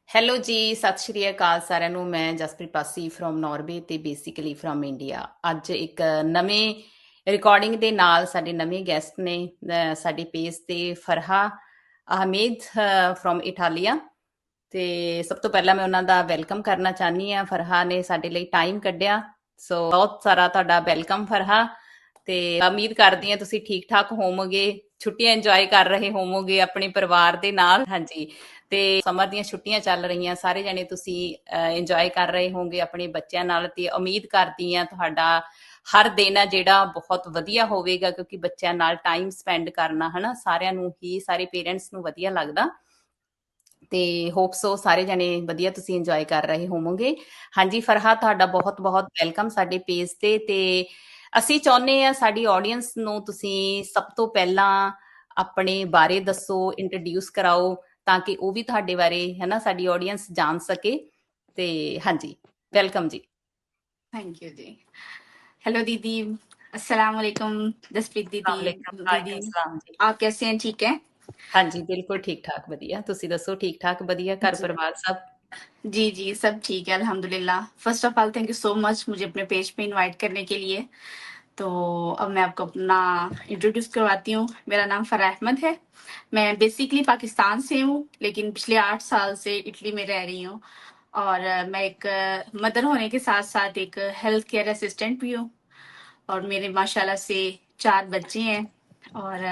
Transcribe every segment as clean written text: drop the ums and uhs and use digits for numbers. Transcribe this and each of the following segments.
Hello ਜੀ, ਸਤਿ ਸ਼੍ਰੀ ਅਕਾਲ ਸਾਰਿਆਂ ਨੂੰ। ਮੈਂ ਜਸਪ੍ਰੀਤ ਪਾਸੀ ਫਰੋਮ ਨਾਰਵੇ ਤੇ ਬੇਸਿਕਲੀ ਫਰੋਮ ਇੰਡੀਆ। ਅੱਜ ਇੱਕ ਨਵੇਂ ਰਿਕਾਰਡਿੰਗ ਦੇ ਨਾਲ ਸਾਡੇ ਨਵੇਂ ਗੈਸਟ ਨੇ ਸਾਡੇ ਪੇਜ ਤੇ ਫਰਹਾ ਅਹਮਦ ਫਰੋਮ ਇਟਾਲੀਆ। ਤੇ ਸਭ ਤੋਂ ਪਹਿਲਾਂ ਮੈਂ ਉਹਨਾਂ ਦਾ ਵੈਲਕਮ ਕਰਨਾ ਚਾਹਨੀ ਆ। ਫਰਹਾ ਨੇ ਸਾਡੇ ਲਈ ਟਾਈਮ ਕੱਢਿਆ, ਸੋ ਬਹੁਤ ਸਾਰਾ ਤੁਹਾਡਾ ਵੈਲਕਮ ਫਰਹਾ। ਤੇ ਉਮੀਦ ਕਰਦੀ ਹਾਂ ਤੁਸੀਂ ਠੀਕ ਠਾਕ ਹੋਵੋਗੇ, ਛੁੱਟੀਆਂ ਇੰਜੋਏ ਕਰ ਰਹੇ ਹੋਵੋਗੇ ਆਪਣੇ ਪਰਿਵਾਰ ਦੇ ਨਾਲ। ਹਾਂਜੀ, ਤੇ ਸਮਰ ਦੀਆਂ ਛੁੱਟੀਆਂ ਚੱਲ ਰਹੀਆਂ, ਸਾਰੇ ਜਣੇ ਤੁਸੀਂ ਇੰਜੋਏ ਕਰ ਰਹੇ ਹੋਵੋਗੇ ਆਪਣੇ ਬੱਚਿਆਂ ਨਾਲ। ਤੇ ਉਮੀਦ ਕਰਦੀ ਹਾਂ ਤੁਹਾਡਾ ਹਰ ਦਿਨ ਆ ਜਿਹੜਾ ਬਹੁਤ ਵਧੀਆ ਹੋਵੇਗਾ, ਕਿਉਂਕਿ ਬੱਚਿਆਂ ਨਾਲ ਟਾਈਮ ਸਪੈਂਡ ਕਰਨਾ ਹਨਾ ਸਾਰਿਆਂ ਨੂੰ ਹੀ, ਸਾਰੇ ਪੇਰੈਂਟਸ ਨੂੰ ਵਧੀਆ ਲੱਗਦਾ। ਤੇ ਹੋਪ ਸੋ ਸਾਰੇ ਜਣੇ ਵਧੀਆ ਤੁਸੀਂ ਇੰਜੋਏ ਕਰ ਰਹੇ ਹੋਵੋਗੇ। ਹਾਂਜੀ ਫਰਹਾ, ਤੁਹਾਡਾ ਬਹੁਤ ਬਹੁਤ ਵੈਲਕਮ ਸਾਡੇ ਪੇਜ ਤੇ ਅਸੀਂ ਚਾਹੁੰਦੇ ਆ ਸਾਡੀ ਆਡੀਅנס ਨੂੰ ਤੁਸੀਂ ਸਭ ਤੋਂ ਪਹਿਲਾਂ ਆਪਣੇ ਬਾਰੇ ਦੱਸੋ, ਇੰਟਰੋਡਿਊਸ ਕਰਾਓ, ਤਾਂ ਕਿ ਉਹ ਵੀ ਤੁਹਾਡੇ ਬਾਰੇ ਹੈ ਨਾ ਸਾਡੀ ਆਡੀਅנס ਜਾਣ ਸਕੇ। ਤੇ ਹਾਂਜੀ, ਵੈਲਕਮ ਜੀ। Thank you ji. हेलो दीदी, अस्सलाम वालेकुम। जसप्रीत दीदी। दीदी वालेकुम सलाम जी। आप कैसे हैं? ठीक है ਹਾਂਜੀ ਬਿਲकुल ठीक ठाक ਵਧੀਆ, ਤੁਸੀਂ ਦੱਸੋ ठीक ठाक ਵਧੀਆ, ਘਰ जी। ਪਰਿਵਾਰ ਸਭ? जी जी, सब ठीक है अल्हम्दुलिल्लाह। First of all thank you so much मुझे अपने पेज पे इनवाइट करने के लिए। तो अब मैं आपको अपना इंट्रोड्यूस करवाती हूँ। मेरा नाम फराह अहमद है। मैं बेसिकली पाकिस्तान से हूँ, लेकिन पिछले 8 साल से इटली में रह रही हूँ। और मैं एक मदर होने के साथ साथ एक हेल्थ केयर असिस्टेंट भी हूँ। और मेरे माशाल्लाह से 4 बच्चे हैं। और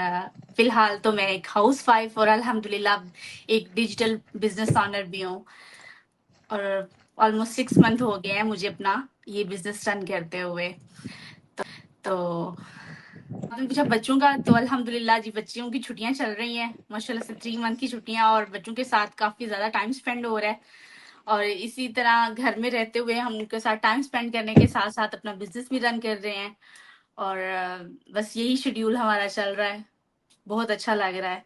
फिलहाल तो मैं एक हाउस वाइफ और अल्हम्दुलिल्लाह एक डिजिटल बिजनेस ऑनर भी हूँ। और ऑलमोस्ट 6 मंथ हो गए हैं मुझे अपना ये बिजनेस रन करते हुए। तो आपने पूछा बच्चों का, तो अल्हम्दुलिल्लाह जी बच्चियों की छुट्टियां चल रही हैं माशाल्लाह से, 3 मंथ की छुट्टियां, और बच्चों के साथ काफी ज्यादा टाइम स्पेंड हो रहा है। और इसी तरह घर में रहते हुए हम उनके साथ टाइम स्पेंड करने के साथ साथ अपना बिजनेस भी रन कर रहे हैं। और बस यही शेड्यूल हमारा चल रहा है। बहुत अच्छा लग रहा है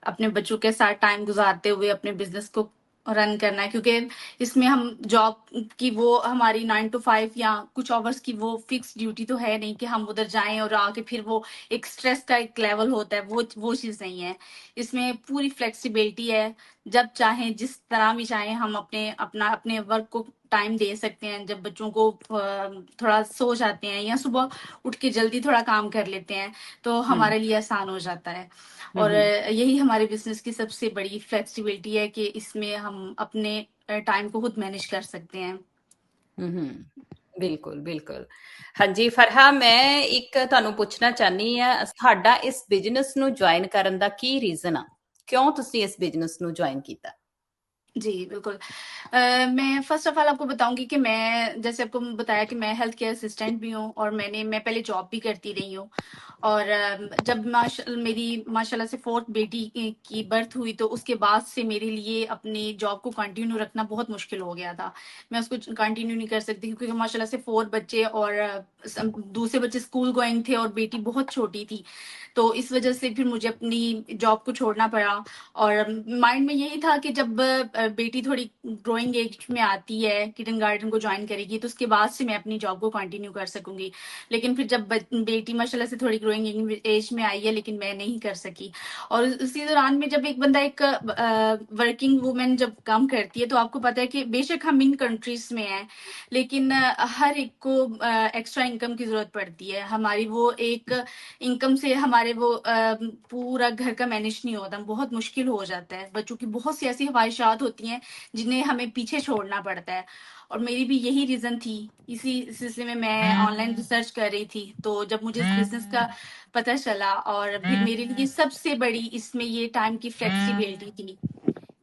अपने बच्चों के साथ टाइम गुजारते हुए अपने बिजनेस को रन करना है, क्योंकि इसमें हम जॉब की वो हमारी 9 to 5 या कुछ आवर्स की वो फिक्स ड्यूटी तो है नहीं कि हम उधर जाएं और आके फिर वो एक स्ट्रेस का एक लेवल होता है, वो चीज नहीं है। इसमें पूरी फ्लेक्सिबिलिटी है। जब चाहें जिस तरह भी चाहें हम अपने वर्क को टाइम दे सकते हैं। जब बच्चों को थोड़ा सो जाते हैं या सुबह उठ के जल्दी थोड़ा काम कर लेते हैं, तो हम्म हमारे लिए आसान हो जाता है। और हम्म यही हमारे बिजनेस की सबसे बड़ी फ्लेक्सिबिलिटी है कि इसमें हम अपने टाइम को खुद मैनेज कर सकते हैं। ਬਿਲਕੁਲ ਬਿਲਕੁਲ। ਹਾਂਜੀ ਫਰਹਾ, ਮੈਂ ਇੱਕ ਤੁਹਾਨੂੰ ਪੁੱਛਣਾ ਚਾਹਨੀ ਆ, ਤੁਹਾਡਾ ਇਸ ਬਿਜ਼ਨਸ ਨੂੰ ਜੁਆਇਨ ਕਰਨ ਦਾ ਕੀ ਰੀਜ਼ਨ ਆ? ਕਿਉਂ ਤੁਸੀਂ ਇਸ ਬਿਜ਼ਨਸ ਨੂੰ ਜੁਆਇਨ ਕੀਤਾ? जी बिल्कुल। मैं फर्स्ट ऑफ ऑल आपको बताऊंगी कि मैं, जैसे आपको बताया कि मैं हेल्थ केयर असिस्टेंट भी हूँ और मैं पहले जॉब भी करती रही हूँ। और जब मेरी माशाल्लाह से फोर्थ बेटी की बर्थ हुई, तो उसके बाद से मेरे लिए अपनी जॉब को कंटिन्यू रखना बहुत मुश्किल हो गया था। मैं उसको कंटिन्यू नहीं कर सकती क्योंकि माशाल्लाह से 4 बच्चे, और दूसरे बच्चे स्कूल गोइंग थे और बेटी बहुत छोटी थी। तो इस वजह से फिर मुझे अपनी जॉब को छोड़ना पड़ा। और माइंड में यही था कि जब बेटी थोड़ी ग्रोइंग एज में आती है, किंडरगार्टन को ज्वाइन करेगी, तो उसके बाद से मैं अपनी जॉब को कंटिन्यू कर सकूंगी। लेकिन फिर जब बेटी माशाल्लाह से थोड़ी ग्रोइंग एज में आई है, लेकिन मैं नहीं कर सकी। और उसी दौरान में जब एक बंदा, एक वर्किंग वुमेन जब काम करती है, तो आपको पता है कि बेशक हम इन कंट्रीज में हैं, लेकिन हर एक को एक्स्ट्रा इनकम की जरूरत पड़ती है। हमारी वो एक इनकम से हमारे वो पूरा घर का मैनेज नहीं होता, बहुत मुश्किल हो जाता है। बच्चों की बहुत सी ऐसी ख्वाहिशात होती हैं जिन्हें हमें पीछे छोड़ना पड़ता है। और मेरी भी यही रीजन थी। इसी सिलसिले में मैं ऑनलाइन रिसर्च कर रही थी, तो जब मुझे इस बिजनेस का पता चला, और फिर मेरे लिए सबसे बड़ी इसमें ये टाइम की फ्लेक्सिबिलिटी थी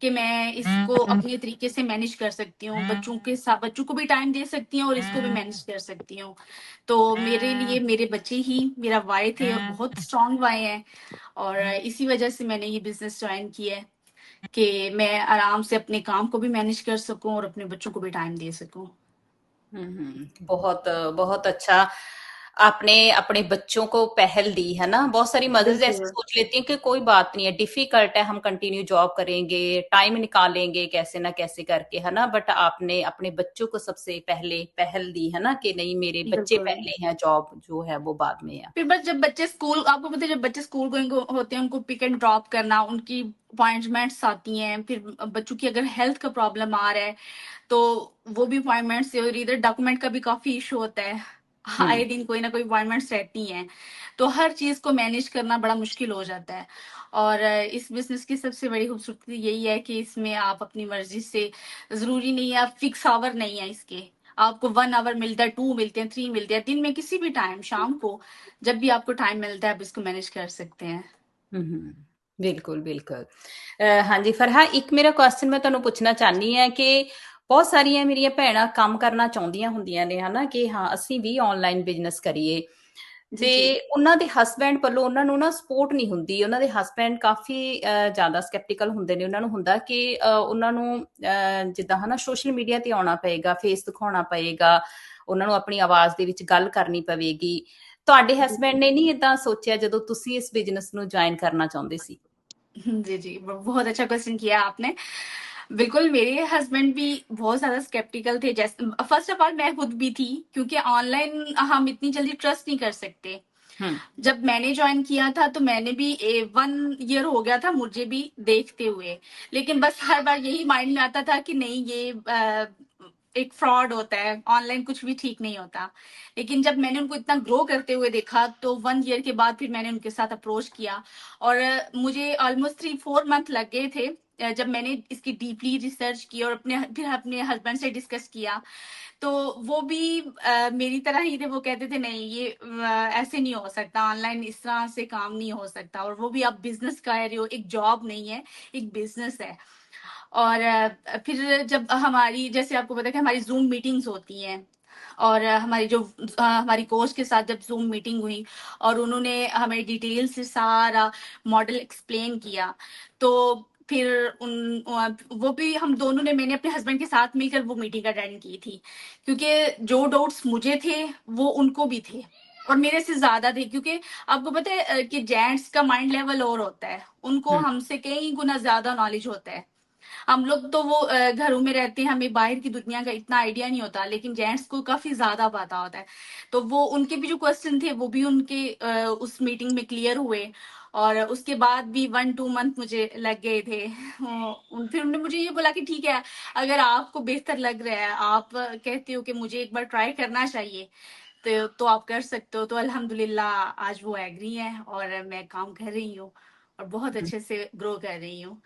कि मैं इसको अपने तरीके से मैनेज कर सकती हूँ, बच्चों के साथ बच्चों को भी टाइम दे सकती हूँ और इसको भी मैनेज कर सकती हूँ। तो मेरे लिए मेरे बच्चे ही मेरा वाई थे, और बहुत स्ट्रांग वाई है। और इसी वजह से मैंने ये बिजनेस ज्वाइन किया है कि मैं आराम से अपने काम को भी मैनेज कर सकूं और अपने बच्चों को भी टाइम दे सकूं। बहुत बहुत अच्छा। आपने अपने बच्चों को पहल दी है ना। बहुत सारी मदर्स ऐसे बिल्कुल सोच लेती हैं कि कोई बात नहीं है, डिफिकल्ट है, हम कंटिन्यू जॉब करेंगे, टाइम निकालेंगे कैसे ना कैसे करके, है ना। बट आपने अपने बच्चों को सबसे पहले पहल दी है ना, कि नहीं मेरे बच्चे बिल्कुल। पहले हैं, जॉब जो है वो बाद में है। फिर बस जब बच्चे स्कूल, आपको पता है जब बच्चे स्कूल गोइंग होते हैं उनको पिक एंड ड्रॉप करना, उनकी अपॉइंटमेंट्स आती हैं, फिर बच्चों की अगर हेल्थ का प्रॉब्लम आ रहा है तो वो भी अपॉइंटमेंट्स से, और इधर डॉक्यूमेंट का भी काफी इशू होता है। आए हम्म। दिन कोई ना कोई अपॉइंटमेंट्स रहती हैं, तो हर चीज को मैनेज करना बड़ा मुश्किल हो जाता है। और इस बिजनेस की सबसे बड़ी खूबसूरती यही है कि इसमें आप अपनी मर्जी से, जरूरी नहीं है, आप फिक्स आवर नहीं है इसके, आपको 1 आवर मिलता है, 2 मिलते हैं, 3 मिलते हैं, दिन में किसी भी टाइम, शाम को, जब भी आपको टाइम मिलता है आप इसको मैनेज कर सकते हैं। हम्म। बिल्कुल बिल्कुल। ਹਾਂਜੀ ਫਰਹਾ, ਇੱਕ ਮੇਰਾ ਕੁਐਸਚਨ ਮੈਂ ਤੁਹਾਨੂੰ ਪੁੱਛਣਾ ਚਾਹਨੀ ਹੈ ਕਿ ਬਹੁਤ ਸਾਰੀਆਂ ਮੇਰੀਆਂ ਭੈਣਾਂ ਕੰਮ ਕਰਨਾ ਚਾਹੁੰਦੀਆਂ ਹੁੰਦੀਆਂ ਨੇ ਹਨਾ, ਕਿ ਹਾਂ ਅਸੀਂ ਵੀ ਆਨਲਾਈਨ ਬਿਜ਼ਨਸ ਕਰੀਏ, जी ਤੇ जी। ਉਹਨਾਂ ਦੇ ਹਸਬੈਂਡ ਵੱਲੋਂ ਉਹਨਾਂ ਨੂੰ ਨਾ ਸਪੋਰਟ ਨਹੀਂ ਹੁੰਦੀ। ਉਹਨਾਂ ਦੇ ਹਸਬੈਂਡ ਕਾਫੀ ਜ਼ਿਆਦਾ ਸਕੈਪਟੀਕਲ ਹੁੰਦੇ ਨੇ। ਉਹਨਾਂ ਨੂੰ ਹੁੰਦਾ ਕਿ ਉਹਨਾਂ ਨੂੰ ਜਿੱਦਾਂ ਹਨਾ ਸੋਸ਼ਲ ਮੀਡੀਆ ਤੇ ਆਉਣਾ ਪਏਗਾ, ਫੇਸ ਦਿਖਾਉਣਾ ਪਏਗਾ, ਉਹਨਾਂ ਨੂੰ ਆਪਣੀ ਆਵਾਜ਼ ਦੇ ਵਿੱਚ ਗੱਲ ਕਰਨੀ ਪਵੇਗੀ। ਤੁਹਾਡੇ ਹਸਬੈਂਡ ਨੇ ਨਹੀਂ ਏਦਾਂ ਸੋਚਿਆ ਜਦੋਂ ਤੁਸੀਂ ਇਸ ਬਿਜ਼ਨਸ ਨੂੰ ਜੁਆਇਨ करना चाਹੁੰਦੇ ਸੀ? जी जी, बहुत अच्छा क्वेश्चन किया आपने। बिल्कुल, मेरे हस्बैंड भी बहुत ज्यादा स्केप्टिकल थे, जैसे फर्स्ट ऑफ ऑल मैं खुद भी थी, क्योंकि ऑनलाइन हम इतनी जल्दी ट्रस्ट नहीं कर सकते। हम्म। जब मैंने ज्वाइन किया था तो मैंने भी 1 ईयर हो गया था मुझे भी देखते हुए, लेकिन बस हर बार यही माइंड में आता था कि नहीं, ये एक फ्रॉड होता है, ऑनलाइन कुछ भी ठीक नहीं होता। लेकिन जब मैंने उनको इतना ग्रो करते हुए देखा तो 1 ईयर के बाद फिर मैंने उनके साथ अप्रोच किया, और मुझे ऑलमोस्ट 3-4 मंथ लग गए थे, जब मैंने इसकी डीपली रिसर्च की और फिर अपने हस्बैंड से डिस्कस किया। तो वो भी मेरी तरह ही थे, वो कहते थे नहीं, ये ऐसे नहीं हो सकता, ऑनलाइन इस तरह से काम नहीं हो सकता, और वो भी आप बिजनेस कर रहे हो, एक जॉब नहीं है, एक बिजनेस है। और फिर जब हमारी, जैसे आपको पता है कि हमारी जूम मीटिंग्स होती हैं, और हमारी जो हमारी कोच के साथ जब जूम मीटिंग हुई और उन्होंने हमें डिटेल से सारा मॉडल एक्सप्लेन किया, तो फिर वो भी हम दोनों ने, मैंने अपने हस्बैंड के साथ मिलकर वो मीटिंग अटेंड की थी, क्योंकि जो डाउट्स मुझे थे वो उनको भी थे, और मेरे से ज्यादा थे, क्योंकि आपको पता है कि जेंट्स का माइंड लेवल और होता है, उनको हम्म। हमसे कई गुना ज्यादा नॉलेज होता है। हम लोग तो वो घरों में रहते हैं, हमें बाहर की दुनिया का इतना आइडिया नहीं होता, लेकिन जेंट्स को काफी ज्यादा पता होता है। तो वो उनके भी जो क्वेश्चन थे वो भी उनके उस मीटिंग में क्लियर हुए, और उसके बाद भी 1-2 मंथ मुझे लग गए थे। फिर उन्होंने मुझे ये बोला कि ठीक है, अगर आपको बेहतर लग रहा है, आप कहते हो कि मुझे एक बार ट्राई करना चाहिए, तो आप कर सकते हो। तो अल्हम्दुलिल्लाह आज वो एग्री है और मैं काम कर रही हूँ और बहुत अच्छे से ग्रो कर रही हूँ।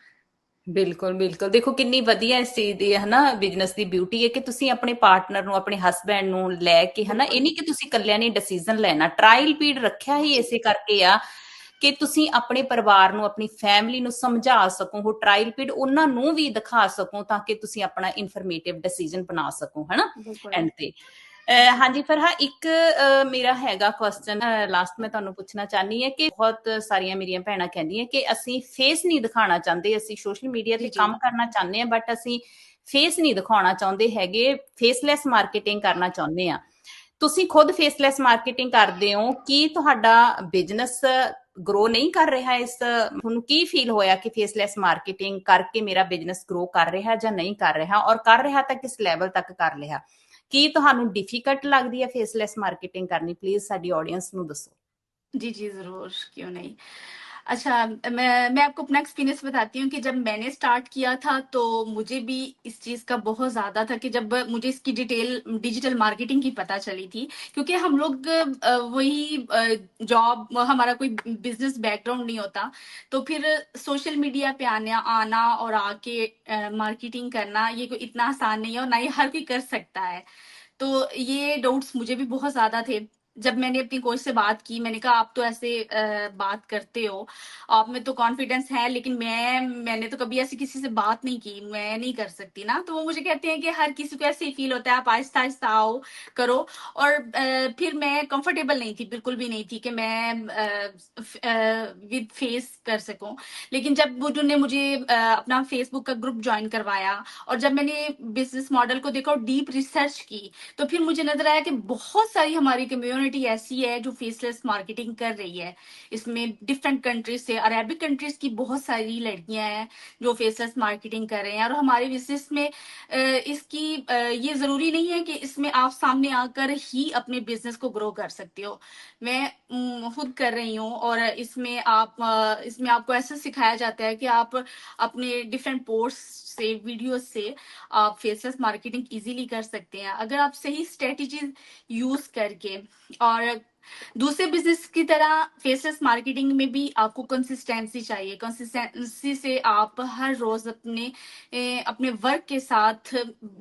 ਬਿਲਕੁਲ ਬਿਲਕੁਲ। ਦੇਖੋ ਕਿੰਨੀ ਵਧੀਆ ਇਸ ਚੀਜ਼ ਦੀ ਹੈ ਨਾ, ਬਿਜ਼ਨਸ ਦੀ ਬਿਊਟੀ ਹੈ ਕਿ ਤੁਸੀਂ ਆਪਣੇ ਪਾਰਟਨਰ ਨੂੰ, ਆਪਣੇ ਹਸਬੈਂਡ ਨੂੰ ਲੈ ਕੇ, ਹੈ ਨਾ, ਇਹ बिल्कुल ਨਹੀਂ ਕਿ ਤੁਸੀਂ ਇਕੱਲਿਆਂ ਨੇ ਡਿਸੀਜਨ ਲੈਣਾ। ਟਰਾਇਲ ਪੀਰੀਅਡ ਰੱਖਿਆ ਹੀ ਇਸੇ ਕਰਕੇ ਆ ਕਿ ਤੁਸੀਂ ਆਪਣੇ ਪਰਿਵਾਰ ਨੂੰ, ਆਪਣੀ ਫੈਮਿਲੀ ਨੂੰ ਸਮਝਾ ਸਕੋ, ਉਹ ਟਰਾਇਲ ਪੀਰੀਅਡ ਉਹਨਾਂ ਨੂੰ ਵੀ ਦਿਖਾ ਸਕੋ, ਤਾਂ ਕਿ ਤੁਸੀਂ ਆਪਣਾ ਇਨਫੋਰਮੇਟਿਵ ਡਿਸੀਜਨ ਬਣਾ ਸਕੋ, ਹੈ ਨਾ, बिल्कुल। ਐਂਡ ਤੇ। ਹਾਂਜੀ ਫਰਹਾ, ਇੱਕ ਮੇਰਾ ਹੈਗਾ ਕੁਐਸਚਨ ਲਾਸਟ, ਮੈਂ ਤੁਹਾਨੂੰ ਪੁੱਛਣਾ ਚਾਹਨੀ ਹੈ ਕਿ ਬਹੁਤ ਸਾਰੀਆਂ ਮੇਰੀਆਂ ਭੈਣਾਂ ਕਹਿੰਦੀਆਂ ਕਿ ਅਸੀਂ ਫੇਸ ਨਹੀਂ ਦਿਖਾਣਾ ਚਾਹੁੰਦੇ, ਅਸੀਂ ਸੋਸ਼ਲ ਮੀਡੀਆ ਤੇ जी जी। ਕੰਮ ਕਰਨਾ ਚਾਹੁੰਦੇ ਹਾਂ, ਬਟ ਅਸੀਂ ਫੇਸ ਨਹੀਂ ਦਿਖਾਉਣਾ ਚਾਹੁੰਦੇ ਹੈਗੇ, ਫੇਸਲੈਸ ਮਾਰਕੀਟਿੰਗ ਕਰਨਾ ਚਾਹੁੰਦੇ ਆ। ਤੁਸੀਂ ਖੁਦ ਫੇਸਲੈਸ ਮਾਰਕੀਟਿੰਗ ਕਰਦੇ ਹੋ, ਕੀ ਤੁਹਾਡਾ ਬਿਜ਼ਨਸ ਗਰੋ ਨਹੀਂ ਕਰ ਰਿਹਾ? ਇਸ ਤੁਹਾਨੂੰ ਕੀ ਫੀਲ ਹੋਇਆ ਕਿ ਫੇਸਲੈਸ ਮਾਰਕੀਟਿੰਗ ਕਰਕੇ ਮੇਰਾ ਬਿਜ਼ਨਸ ਗਰੋ ਕਰ ਰਿਹਾ ਜਾਂ ਨਹੀਂ ਕਰ ਰਿਹਾ, ਔਰ ਕਰ ਰਿਹਾ ਤਾਂ ਕਿਸ ਲੈਵਲ ਤੱਕ ਕਰ ਰਿਹਾ? ਕੀ ਤੁਹਾਨੂੰ ਡਿਫਿਕਲਟ ਲੱਗਦੀ ਹੈ ਫੇਸਲੈਸ ਮਾਰਕੀਟਿੰਗ ਕਰਨੀ? ਪਲੀਜ਼ ਸਾਡੀ ਆਡੀਅנס ਨੂੰ ਦੱਸੋ। जी, जी, ज़रूर, क्यों नहीं। अच्छा, मैं आपको अपना एक्सपीरियंस बताती हूँ कि जब मैंने स्टार्ट किया था, तो मुझे भी इस चीज़ का बहुत ज़्यादा था कि जब मुझे इसकी डिजिटल मार्केटिंग की पता चली थी, क्योंकि हम लोग वही जॉब, हमारा कोई बिज़नेस बैकग्राउंड नहीं होता, तो फिर सोशल मीडिया पे आना आना और आके मार्केटिंग करना, ये कोई इतना आसान नहीं है और ना ही हर कोई कर सकता है। तो ये डाउट्स मुझे भी बहुत ज़्यादा थे। जब मैंने अपनी कोच से बात की, मैंने कहा आप तो ऐसे बात करते हो, आप में तो कॉन्फिडेंस है, लेकिन मैंने तो कभी ऐसे किसी से बात नहीं की, मैं नहीं कर सकती ना। तो वो मुझे कहते हैं कि हर किसी को ऐसे ही फील होता है, आप आहिस्ता-आहिस्ता आओ, करो। और फिर मैं कंफर्टेबल नहीं थी, बिल्कुल भी नहीं थी कि मैं विद फेस कर सकूं। लेकिन जब उन्होंने मुझे अपना फेसबुक का ग्रुप जॉइन करवाया और जब मैंने बिजनेस मॉडल को देखा और डीप रिसर्च की, तो फिर मुझे नजर आया कि बहुत सारी हमारी कम्युनिटी कम्युनिटी ऐसी है जो फेसलेस मार्केटिंग कर रही है। इसमें डिफरेंट कंट्रीज से, अरेबिक कंट्रीज की बहुत सारी लड़कियां हैं जो फेसलेस मार्केटिंग कर रहे हैं। और हमारे बिजनेस में ये जरूरी नहीं है कि इसमें आप सामने आकर ही अपने बिजनेस को ग्रो कर सकते हो। मैं खुद कर रही हूँ, और इसमें आपको ऐसा सिखाया जाता है कि आप अपने डिफरेंट पोस्ट से, वीडियोस से आप फेसलेस मार्केटिंग इजीली कर सकते हैं अगर आप सही स्ट्रेटजीज यूज करके। और दूसरे बिजनेस की तरह फेसलेस मार्केटिंग में भी आपको कंसिस्टेंसी चाहिए। कंसिस्टेंसी से आप हर रोज अपने वर्क के साथ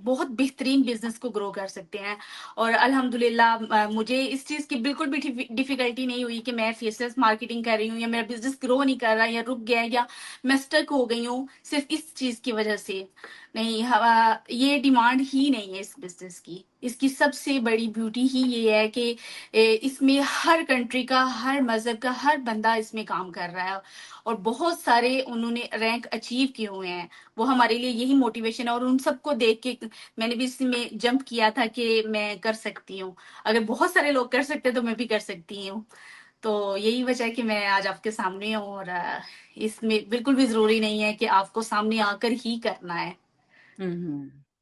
बहुत बेहतरीन बिजनेस को ग्रो कर सकते हैं। और अल्हम्दुलिल्लाह मुझे इस चीज की बिल्कुल भी डिफिकल्टी नहीं हुई कि मैं फेसलेस मार्केटिंग कर रही हूँ या मेरा बिजनेस ग्रो नहीं कर रहा या रुक गया या मैं स्टक हो गई हूँ सिर्फ इस चीज की वजह से। नहीं, ये डिमांड ही नहीं है इस बिजनेस की। इसकी सबसे बड़ी ब्यूटी ही ये है कि इसमें हर कंट्री का, हर मजहब का हर बंदा इसमें काम कर रहा है, और बहुत सारे उन्होंने रैंक अचीव किए हुए हैं। वो हमारे लिए यही मोटिवेशन है, और उन सबको देख के मैंने भी इसमें जंप किया था कि मैं कर सकती हूँ। अगर बहुत सारे लोग कर सकते हैं तो मैं भी कर सकती हूँ। तो यही वजह है कि मैं आज आपके सामने हूँ। और इसमें बिल्कुल भी जरूरी नहीं है कि आपको सामने आकर ही करना है।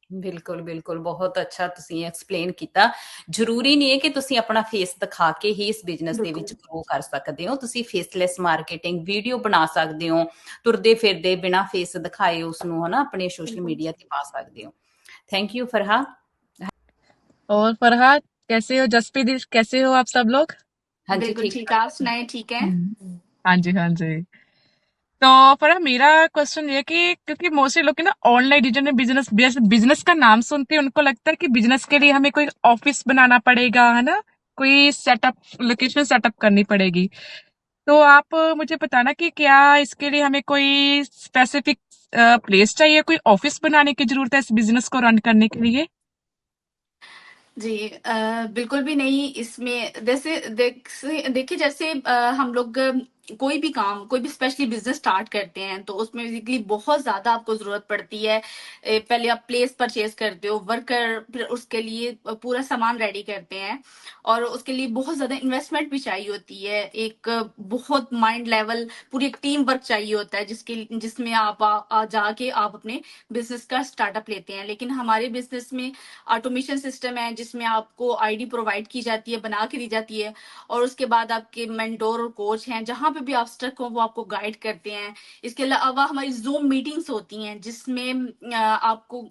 ਬਿਲਕੁਲ ਬਿਲਕੁਲ ਬਹੁਤ ਅੱਛਾ ਤੁਸੀਂ ਐਕਸਪਲੇਨ ਕੀਤਾ। ਜ਼ਰੂਰੀ ਨਹੀਂ ਹੈ ਕਿ ਤੁਸੀਂ ਆਪਣਾ ਫੇਸ ਦਿਖਾ ਕੇ ਹੀ ਇਸ ਬਿਜ਼ਨਸ ਦੇ ਵਿੱਚ बिल्कुल ਗਰੋ ਕਰ ਸਕਦੇ ਹੋ। ਤੁਸੀਂ ਫੇਸਲੈਸ ਮਾਰਕੀਟਿੰਗ ਵੀਡੀਓ ਬਣਾ ਸਕਦੇ ਹੋ, ਤੁਰਦੇ ਫਿਰਦੇ ਬਿਨਾ ਫੇਸ ਦਿਖਾਏ ਉਸ ਨੂੰ ਹਨਾ ਆਪਣੇ ਸੋਸ਼ਲ बिल्कुल। ਮੀਡੀਆ ਤੇ ਪਾ ਸਕਦੇ ਹੋ। Thank you Farha. और फरहाद, कैसे हो? जसप्रीत, कैसे हो आप सब लोग? हाँ जी बिल्कुल ठीक ठीक, आप ठाक। सुनाए, ठीक है? हाँ जी, हाँ जी। तो फरहाद, मेरा क्वेश्चन ये है कि क्योंकि मोस्टली लोग ना ऑनलाइन डिजिटल बिजनेस बिजनेस का नाम सुनते हैं, उनको लगता है कि बिजनेस के लिए हमें कोई ऑफिस बनाना पड़ेगा, है ना? कोई सेटअप, लोकेशन सेटअप करनी पड़ेगी। तो आप मुझे बताना कि क्या इसके लिए हमें कोई स्पेसिफिक प्लेस चाहिए, कोई ऑफिस बनाने की जरूरत है इस बिजनेस को रन करने के लिए? जी, बिल्कुल भी नहीं। इसमें जैसे देखिए, जैसे हम लोग कोई भी काम, कोई भी स्पेशली बिजनेस स्टार्ट करते हैं तो उसमें बेसिकली बहुत ज्यादा आपको जरूरत पड़ती है। पहले आप प्लेस परचेज करते हो, वर्कर, फिर उसके लिए पूरा सामान रेडी करते हैं, और उसके लिए बहुत ज्यादा इन्वेस्टमेंट भी चाहिए होती है। एक बहुत माइंड लेवल, पूरी एक टीम वर्क चाहिए होता है जिसमें आप जाके आप अपने बिजनेस का स्टार्टअप लेते हैं। लेकिन हमारे बिजनेस में ऑटोमेशन सिस्टम है जिसमें आपको आईडी प्रोवाइड की जाती है, बना के दी जाती है, और उसके बाद आपके मेंटोर और कोच हैं, जहां पे भी आप स्टक हो वो आपको गाइड करते हैं। इसके अलावा हमारी जूम मीटिंग्स होती हैं जिसमें आपको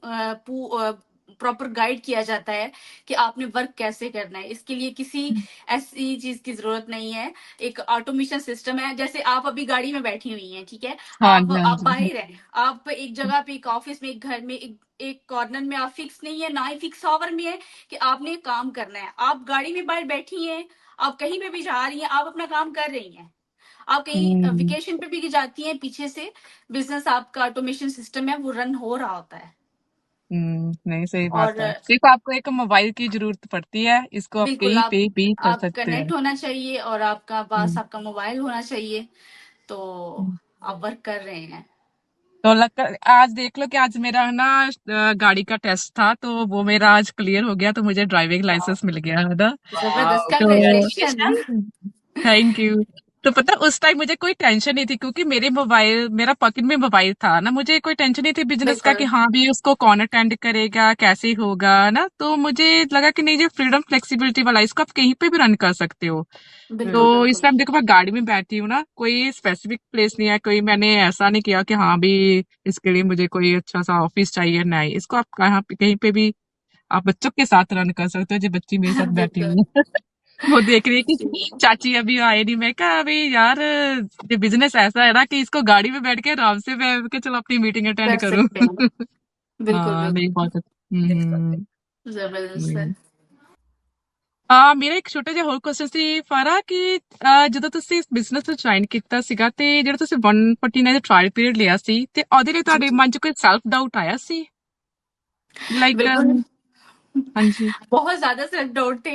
प्रॉपर गाइड किया जाता है कि आपने वर्क कैसे करना है। इसके लिए किसी ऐसी चीज की जरूरत नहीं है। एक ऑटोमेशन सिस्टम है। जैसे आप अभी गाड़ी में बैठी हुई हैं, ठीक है, हाँ आप जी, हाँ आप जी। बाहर हैं, आप एक जगह पे, एक ऑफिस में, एक घर में, एक कॉर्नर में आप फिक्स नहीं है, ना ही फिक्स आवर में है कि आपने काम करना है। आप गाड़ी में बाहर बैठी हैं, आप कहीं पे भी जा रही हैं, आप अपना काम कर रही हैं। आप कहीं हम्म। वेकेशन पे भी जाती हैं, पीछे से बिजनेस आपका ऑटोमेशन सिस्टम है वो रन हो रहा होता है। नहीं, सही और बात है। सिर्फ आपको एक मोबाइल की जरूरत पड़ती है, इसको आप बिल्कुल, कहीं पे भी कर आप सकते हैं। कनेक्ट होना चाहिए, और आपका पास हम्म। आपका मोबाइल होना चाहिए, तो आप वर्क कर रहे हैं। तो लगता आज देख लो कि आज मेरा है ना गाड़ी का टेस्ट था, तो वो मेरा आज क्लियर हो गया, तो मुझे ड्राइविंग वाह लाइसेंस मिल गया है ना। जबरदस्त, वाह तो कंग्रेचुलेशन। कांग्रेचुलेशन। Thank you. तो पता उस टाइम मुझे कोई टेंशन नहीं थी, क्योंकि मेरा पॉकेट में मोबाइल था ना, मुझे कोई टेंशन नहीं थी बिजनेस का कि बिल्कुल हाँ भी उसको कौन अटेंड करेगा, कैसे होगा ना। तो मुझे लगा कि नहीं, जो फ्रीडम फ्लेक्सिबिलिटी वाला, इसको आप कहीं पे भी रन कर सकते हो। तो बिल्कुल इस बिल्कुल। टाइम देखो, मैं गाड़ी में बैठी हूँ ना, कोई स्पेसिफिक प्लेस नहीं है, कोई मैंने ऐसा नहीं किया कि हाँ भी इसके लिए मुझे कोई अच्छा सा ऑफिस चाहिए, नहीं। इसको आप कहाँ पे कहीं पे भी आप बच्चों के साथ रन कर सकते हो। जो बच्ची मेरे साथ बैठी बिल्कुल। हुई है वो देख रही है कि चाची अभी आए नहीं। मैं कहा अभी यार, ये बिजनेस ऐसा है ना कि इसको गाड़ी में बैठ के आराम से मैं के चलो अपनी मीटिंग अटेंड कर करूँ। सकते हैं। बिल्कुल हाँ, नहीं, बिल्कुल। बहुत अच्छा। जबरदस्त है। नहीं। ਮੇਰਾ ਇੱਕ ਛੋਟਾ ਜਿਹਾ ਹੋਰ ਕੁਐਸਚਨ ਸੀ ਫਾਰਾ, ਕਿ ਜਦੋਂ ਤੁਸੀਂ ਇਸ ਬਿਜ਼ਨਸ ਨੂੰ ਜੁਆਇਨ ਕੀਤਾ ਸੀਗਾ, ਤੇ ਜਿਹੜਾ ਤੁਸੀਂ 149 ਦਾ ਟ੍ਰਾਇਲ ਪੀਰੀਅਡ ਲਿਆ ਸੀ, ਤੇ ਉਹਦੇ ਲਈ जी ਤੁਹਾਡੇ जी, ਮਨ 'ਚ ਕੋਈ ਸੈਲਫ ਡਾਊਟ ਆਇਆ ਸੀ? ਲਾਈਕ बिल्कुल। ਹਾਂਜੀ। बहुत ज्यादा सेल्फ डाउट थे।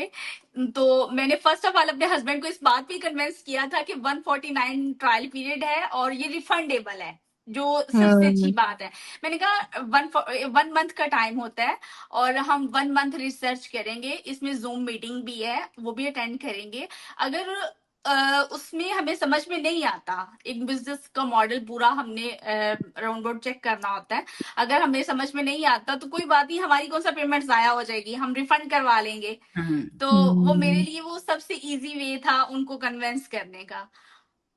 तो मैंने फर्स्ट ऑफ ऑल अपने हस्बैंड को इस बात पे कन्विंस किया था कि 149 ट्रायल पीरियड है और ये रिफंडेबल है। जो सबसे अच्छी हम्म बात है। मैंने कहा 1 मंथ का टाइम होता है और हम 1 मंथ रिसर्च करेंगे, इसमें जूम मीटिंग भी है, वो भी अटेंड करेंगे। अगर उसमें हमें समझ में नहीं आता, एक बिजनेस का मॉडल पूरा हमने राउंड बोर्ड चेक करना होता है। अगर हमें समझ में नहीं आता तो कोई बात नहीं, हमारी कौन सा पेमेंट जाया हो जाएगी, हम रिफंड करवा लेंगे। हम्म तो वो मेरे हम्म लिए वो सबसे इजी वे था उनको कन्विंस करने का।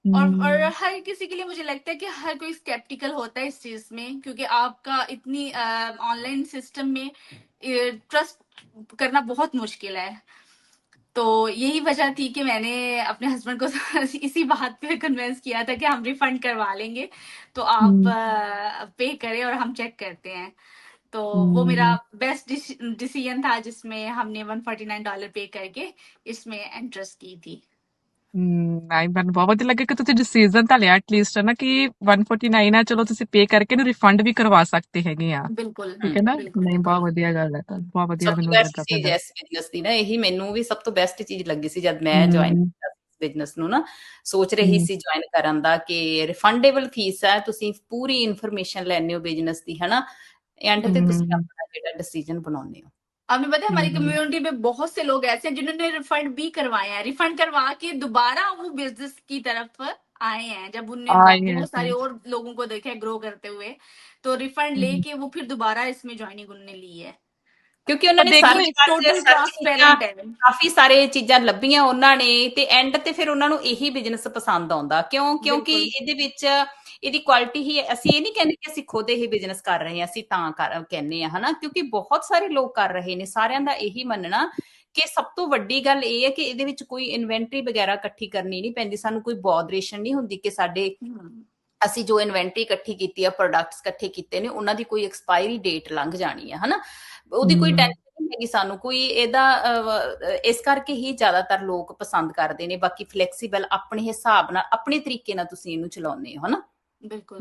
और हम्म हर किसी के लिए मुझे लगता है कि हर कोई स्केप्टिकल होता है इस चीज में, क्योंकि आपका इतनी ऑनलाइन सिस्टम में ट्रस्ट करना बहुत मुश्किल है। तो यही वजह थी कि मैंने अपने हस्बैंड को इसी बात पे कन्विंस किया था कि हम रिफंड करवा लेंगे, तो आप हम्म पे करें और हम चेक करते हैं। तो वो मेरा हम्म बेस्ट डिसीजन था, जिसमें हमने $149 पे करके इसमें एंट्रेंस की थी। ਨਹੀਂ ਮੈਨੂੰ ਬਹੁਤ ਵਧੀਆ ਲੱਗਾ ਕਿ ਤੁਸੀਂ ਡਿਸੀਜਨ ਤਾਂ ਲਿਆ ਐਟਲੀਸਟ ਹੈ ਨਾ ਕਿ 149 ਹੈ ਚਲੋ ਤੁਸੀਂ ਪੇ ਕਰਕੇ ਇਹਨੂੰ ਰਿਫੰਡ ਵੀ ਕਰਵਾ ਸਕਦੇ ਹੈਗੇ ਆ बिल्कुल ਠੀਕ ਹੈ ਨਾ बिल्कुल ਨਹੀਂ ਬਹੁਤ बिल्कुल। ਵਧੀਆ ਗੱਲ ਹੈ ਤਾਂ ਬਹੁਤ ਸਭ ਵਧੀਆ ਤੋਂ ਮੈਨੂੰ ਬੈਸਟ ਲੱਗਾ ਚੀਜ਼ ਤੁਹਾਡਾ ਹੈ ਇਸ ਬਿਜ਼ਨਸ ਦੀ ਨਾ, ਇਹੀ ਮੈਨੂੰ ਵੀ ਸਭ ਤੋਂ ਬੈਸਟ ਚੀਜ਼ ਲੱਗੀ ਸੀ ਜਦ ਮੈਂ ਜੁਆਇਨ ਹਮ ਕੀਤਾ ਸੀ ਬਿਜ਼ਨਸ ਨੂੰ ਨਾ, ਸੋਚ ਰਹੀ ਹਮ ਸੀ ਜੁਆਇਨ ਕਰਨ ਦਾ ਕਿ ਰਿਫੰਡੇਬਲ ਫੀਸ ਹੈ, ਤੁਸੀਂ ਪੂਰੀ ਇਨਫੋਰਮੇਸ਼ਨ ਲੈਣੇ ਹੋ ਬਿਜ਼ਨਸ ਦੀ, ਹਨਾ, ਐਂਡ ਤੇ ਤੁਸੀਂ ਹਮ ਆਪਣਾ ਜਿਹੜਾ ਡਿਸੀਜਨ ਬਣਾਉਂਦੇ ਹੋ। आपने पता है हमारी ਹਮ कम्युनिटी में बहुत से लोग ऐसे हैं जिन्होंने रिफंड भी करवाए हैं, रिफंड करवा के दोबारा वो बिजनेस की तरफ आए हैं, जब उनने ਆਈ ਹੈ बहुत सारे और लोगों को देखा है ग्रो करते हुए, तो रिफंड लेके वो फिर दोबारा इसमें ज्वाइनिंग उन्होंने ली है। ਕਿਉਂਕਿ ਉਹਨਾਂ ਪਰ ਨੇ ਦੇਖ तो ਲਓ ਸਰਚ टोटल ਸਰਚ ਕੀਤੀਆਂ, ट्रांसपेरेंट है। ਕਾਫੀ ਸਾਰੇ ਚੀਜ਼ਾਂ ਲੱਭੀਆਂ ਉਹਨਾਂ ਨੇ, ਤੇ ਐਂਡ ਤੇ ਫਿਰ ਉਹਨਾਂ ਨੂੰ ਇਹੀ ਬਿਜ਼ਨਸ ਪਸੰਦ ਆਉਂਦਾ, ਕਿਉਂਕਿ बिल्कुल ਇਹਦੇ ਵਿੱਚ ਇਹਦੀ ਕੁਆਲਿਟੀ ਹੀ ਹੈ। ਅਸੀਂ ਇਹ ਨਹੀਂ ਕਹਿੰਦੇ ਕਿ ਅਸੀਂ ਖੁਦ ਇਹ ਬਿਜ਼ਨਸ ਕਰ ਰਹੇ ਹਾਂ, ਅਸੀਂ ਤਾਂ ਕਹਿੰਦੇ ਹਾਂ, ਹਨਾ, ਕਿਉਂਕਿ ਬਹੁਤ ਸਾਰੇ ਲੋਕ ਕਰ ਰਹੇ ਨੇ, ਸਾਰਿਆਂ ਦਾ ਇਹੀ ਮੰਨਣਾ ਕਿ ਸਭ ਤੋਂ ਵੱਡੀ ਗੱਲ ਇਹ ਹੈ ਕਿ ਇਹਦੇ ਵਿੱਚ ਕੋਈ ਇਨਵੈਂਟਰੀ ਵਗੈਰਾ ਇਕੱਠੀ ਕਰਨੀ ਨਹੀਂ ਪੈਂਦੀ, ਸਾਨੂੰ ਕੋਈ ਬੋਦਰੇਸ਼ਨ ਨਹੀਂ ਹੁੰਦੀ ਕਿ ਸਾਡੇ ਅਸੀਂ ਜੋ ਇਨਵੈਂਟਰੀ ਇਕੱਠੀ ਕੀਤੀ ਆ, ਪ੍ਰੋਡਕਟਸ ਇਕੱਠੇ ਕੀਤੇ ਨੇ, ਉਹਨਾਂ ਦੀ ਕੋਈ ਐਕਸਪਾਇਰੀ ਡੇਟ ਲੰਘ ਜਾਣੀ ਹੈ, ਹਨਾ, ਉਹਦੀ ਕੋਈ ਟੈਨਸ਼ਨ ਨਹੀਂ ਹੈਗੀ ਸਾਨੂੰ ਕੋਈ ਇਹਦਾ। ਇਸ ਕਰਕੇ ਹੀ ਜ਼ਿਆਦਾਤਰ ਲੋਕ ਪਸੰਦ ਕਰਦੇ ਨੇ। ਬਾਕੀ ਫਲੈਕਸੀਬਲ ਆਪਣੇ ਹਿਸਾਬ ਨਾਲ, ਆਪਣੇ ਤਰੀਕੇ ਨਾਲ ਤੁਸੀਂ ਇਹਨੂੰ ਚਲਾਉਂਦੇ ਹੋ, ਹਨਾ। बिल्कुल।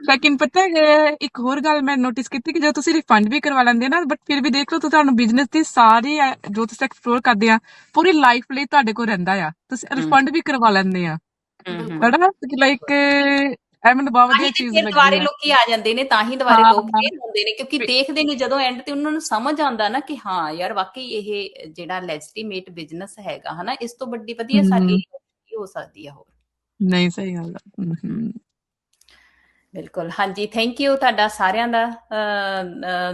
ਲੇਕਿਨ ਪਤਾ ਹੈ ਇੱਕ ਹੋਰ ਗੱਲ ਮੈਂ ਨੋਟਿਸ ਕੀਤੀ ਕਿ ਜਦੋਂ ਤੁਸੀਂ ਰਿਫੰਡ ਵੀ ਕਰਵਾ ਲੈਂਦੇ ਨਾ ਬਟ ਫਿਰ ਵੀ ਦੇਖ ਲਓ ਤੁਹਾਨੂੰ ਬਿਜ਼ਨਸ ਦੀ ਸਾਰੀ ਜੋ ਤੁਸੀਂ ਐਕਸਪਲੋਰ ਕਰਦੇ ਆ ਪੂਰੀ ਲਾਈਫ ਲਈ ਤੁਹਾਡੇ ਕੋਲ ਰਹਿੰਦਾ ਆ, ਤੁਸੀਂ ਰਿਫੰਡ ਵੀ ਕਰਵਾ ਲੈਂਦੇ ਆ बिल्कुल ਹਨਾ, ਲਾਈਕ ਇਹ ਮੈਨੂੰ ਬਹੁਤ ਤਾਂ ਹੀ ਵਧੀਆ ਤੇ ਚੀਜ਼ ਫਿਰ ਲੱਗੀ ਦੁਬਾਰੇ ਆ। ਲੋਕੀ ਆ ਜਾਂਦੇ ਨੇ, ਤਾਂ ਹੀ ਦੁਬਾਰੇ ਹਾਂ ਲੋਕ ਫੇਰ ਹੁੰਦੇ ਨੇ, ਕਿਉਂਕਿ ਦੇਖਦੇ ਨੇ ਜਦੋਂ ਐਂਡ ਤੇ ਉਹਨਾਂ ਨੂੰ ਸਮਝ ਆਉਂਦਾ ਨਾ ਕਿ ਹਾਂ ਯਾਰ ਵਾਕਈ ਇਹ ਜਿਹੜਾ ਲੈਜੀਟੀਮੇਟ ਬਿਜ਼ਨਸ ਹੈਗਾ, ਹਨਾ, ਇਸ ਤੋਂ ਵੱਡੀ ਵਧੀਆ ਸਾਡੀ ਹਮ ਕੀ ਹੋ ਸਕਦੀ ਆ ਹੋਰ। ਨਹੀਂ ਸਹੀ ਗੱਲ ਆ ਬਿਲਕੁਲ, ਹਾਂਜੀ, ਥੈਂਕ ਯੂ ਤੁਹਾਡਾ ਸਾਰਿਆਂ ਦਾ,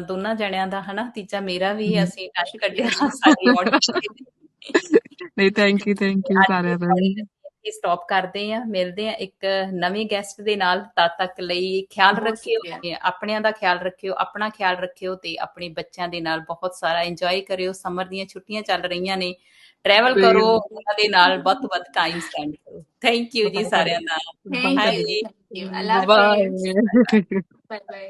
ਦੋਨਾਂ ਜਣਿਆਂ ਦਾ, ਹਨਾ, ਤੀਜਾ ਮੇਰਾ ਵੀ ਅਸੀਂ ਟਾਈਮ ਕੱਢਿਆ शुक्रिया जी। ਸਾਡੀ ਆਡੀਅנס ਨਹੀਂ ਥੈਂਕ ਯੂ ਅੱਜ ਸਾਰਿਆਂ ਦਾ ਰਿਕਾਰਡਿੰਗ ਅਸੀਂ ਇੱਥੇ ਸਟਾਪ ਕਰਦੇ ਹਾਂ, ਮਿਲਦੇ ਹਾਂ ਇੱਕ ਨਵੇਂ ਗੈਸਟ ਦੇ ਨਾਲ। ਤਦ ਤੱਕ ਲਈ ਖਿਆਲ बहुत ਰੱਖਿਓ, शुक्रिया। ਆਪਣਿਆਂ ਦਾ ਖਿਆਲ ਰੱਖਿਓ, ਆਪਣਾ ਖਿਆਲ ਰੱਖਿਓ, ਤੇ ਆਪਣੇ ਬੱਚਿਆਂ ਦੇ ਨਾਲ ਬਹੁਤ ਸਾਰਾ ਇੰਜੋਏ ਕਰਿਓ। ਸਮਰ ਦੀਆਂ ਛੁੱਟੀਆਂ ਚੱਲ ਰਹੀਆਂ ਨੇ, ਟਰੈਵਲ ਸਹੀ ਕਰੋ, ਗੱਲ ਉਹਨਾਂ ਦੇ ਨਾਲ ਵੱਧ ਤੋਂ ਵੱਧ ਟਾਈਮ ਸਪੈਂਡ ਕਰੋ। ਥੈਂਕ ਯੂ ਜੀ ਸਾਰਿਆਂ ਦਾ। थैंक यू ਹਾਂਜੀ। Thank you. अल्लाह हाफिज। Bye bye bye.